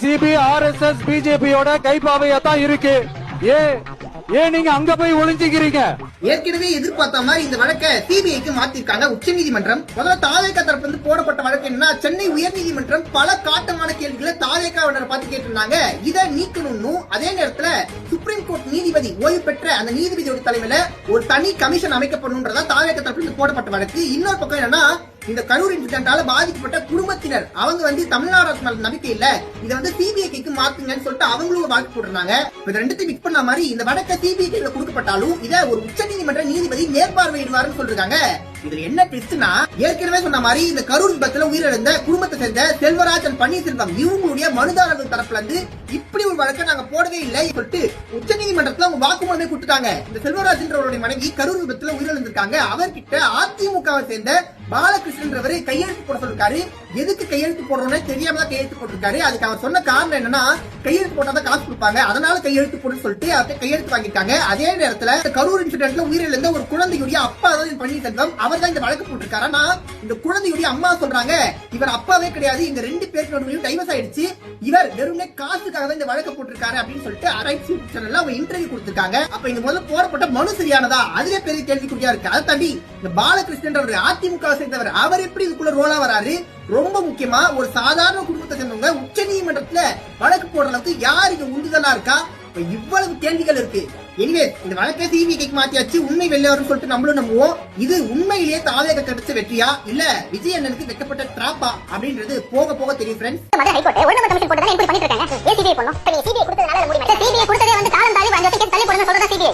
CP RSS பிஜேபியோட கைப்பாவையா தான் இருக்கு. ஏன் நீங்க அங்க போய் ஒளிஞ்சுக்கிறீங்க? ஏற்கனவே எதிர்பார்த்த மாதிரி இந்த வழக்கை சிபிஐக்கு மாத்திருக்காங்க உச்சநீதிமன்றம். முதல்ல தாவேகா தரப்பு வந்து போடப்பட்ட வழக்கு என்ன, சென்னை உயர்நீதிமன்றம் பல காட்டமான கேள்விகளை தாவேகாவினரை பார்த்து கேட்டிருந்தாங்க. இதை நீக்கணும்னு அதே நேரத்துல சுப்ரீம் கோர்ட் நீதிபதி ஓய்வு பெற்ற அந்த நீதிபதியோட தலைமையில ஒரு தனி கமிஷன் அமைக்கப்படணும்ன்றதா தாவேகா தரப்பு வந்து போடப்பட்ட வழக்கு. இன்னொரு பக்கம் என்னன்னா, இந்த கரூர் இன்சிடென்டால பாதிக்கப்பட்ட குடும்பத்தினர் அவங்க வந்து தமிழ்நாடு அரசு மேல நம்பிக்கை இல்ல, இதை வந்து சிபிஐக்கு மாத்துங்கன்னு சொல்லிட்டு அவங்களும் வழக்கு போட்டுருந்தாங்க. இது ரெண்டுத்தையும் மிக்ஸ் பண்ண மாதிரி இந்த வழக்கை சிபிஐ கொடுக்கப்பட்டாலும் இதை ஒரு உச்சநீதிமன்ற நீதிபதி மேற்பார்வையிடுவாருன்னு சொல்றாங்க. இதுல என்ன ட்விஸ்ட்னா, ஏற்கனவே சொன்ன மாதிரி இந்த கரூர் விபத்துல உயிரிழந்த குடும்பத்தை சேர்ந்த செல்வராஜ் அண்ட் பன்னீர்செல்வம் இவங்களுடைய மனுதாரர்கள் தரப்புல இருந்து இப்படி ஒரு வழக்கை நாங்க போடவே இல்லை சொல்லிட்டு உச்சநீதிமன்றத்துல அவங்க வாக்குமூலமே கொடுத்துட்டாங்க. இந்த செல்வராஜ்ன்றவருடைய மனைவி கரூர் விபத்துல உயிரிழந்திருக்காங்க. அவர்கிட்ட அதிமுகவை சேர்ந்த பாலகிருஷ்ணன்றவரு கையெழுத்து போட சொல்லிருக்காரு. எதுக்கு கையெழுத்து போடுறோம்னு தெரியாம தான் கையெழுத்து போட்டிருக்காரு. அதுக்கு அவர் சொன்ன காரணம் என்னன்னா, கையெழுத்து போட்டாதான் காசு கொடுப்பாங்க, அதனால கையெழுத்து போட்டு சொல்லிட்டு அவர்கிட்ட கையெழுத்து வாங்கிட்டாங்க. அதே நேரத்துல கரூர் இன்சிடென்ட்ல உயிரிழந்த ஒரு குழந்தையுடைய அப்பா தான் பன்னீர்செல்வம், அவர் தான் இந்த வழக்கு போட்டிருக்காரு. ஆனா இந்த குழந்தையுடைய அம்மா சொல்றாங்க, இவர் அப்பாவே கிடையாது, எங்க ரெண்டு பேருக்கு நடுவுலயும் டைவர்ஸ் ஆயிடுச்சு, இவர் வெறும்னே காசுக்காக தான் இந்த வழக்கு போட்டிருக்காரு அப்படின்னு சொல்லிட்டு ரைட்ஸ் சேனல்ல அவங்க இன்டர்வியூ கொடுத்திருக்காங்க. அப்ப இந்த முதல்ல போடப்பட்ட மனு சரியானதா, அதுவே பெரிய கேள்விக்குறியா இருக்கு. அதை தாண்டி இந்த பாலகிருஷ்ணன் அதிமுக சேர்ந்தவர், அவர் எப்படி இதுக்குள்ள ரோலா வராரு? ரொம்ப முக்கியமா, ஒரு சாதாரண குடும்பத்தை சேர்ந்தவங்க உச்ச நீதிமன்றத்துல வழக்கு போடுற அளவுக்கு யார் இது உந்துதலா இருக்கா? இவ்வளவு கேள்விகள் இருக்கு. எனவே இந்த வழக்கை சிபிஐக்கு மாத்தியாச்சு, உண்மை வெளியே வரும்னு சொல்லிட்டு நம்மளும் நம்புவோம். இது உண்மையிலேயே தாவேக கிடைச்ச வெற்றியா இல்ல விஜய் அண்ணனுக்கு வைக்கப்பட்ட டிராப்பா அப்படின்றது போக போக தெரியும் ஃப்ரெண்ட்ஸ். சிபிஐ கொடுத்ததே வந்து காலம் தாண்டி 5 வருஷத்துக்கு தள்ளி போடணும் சொல்றதா சிபிஐ.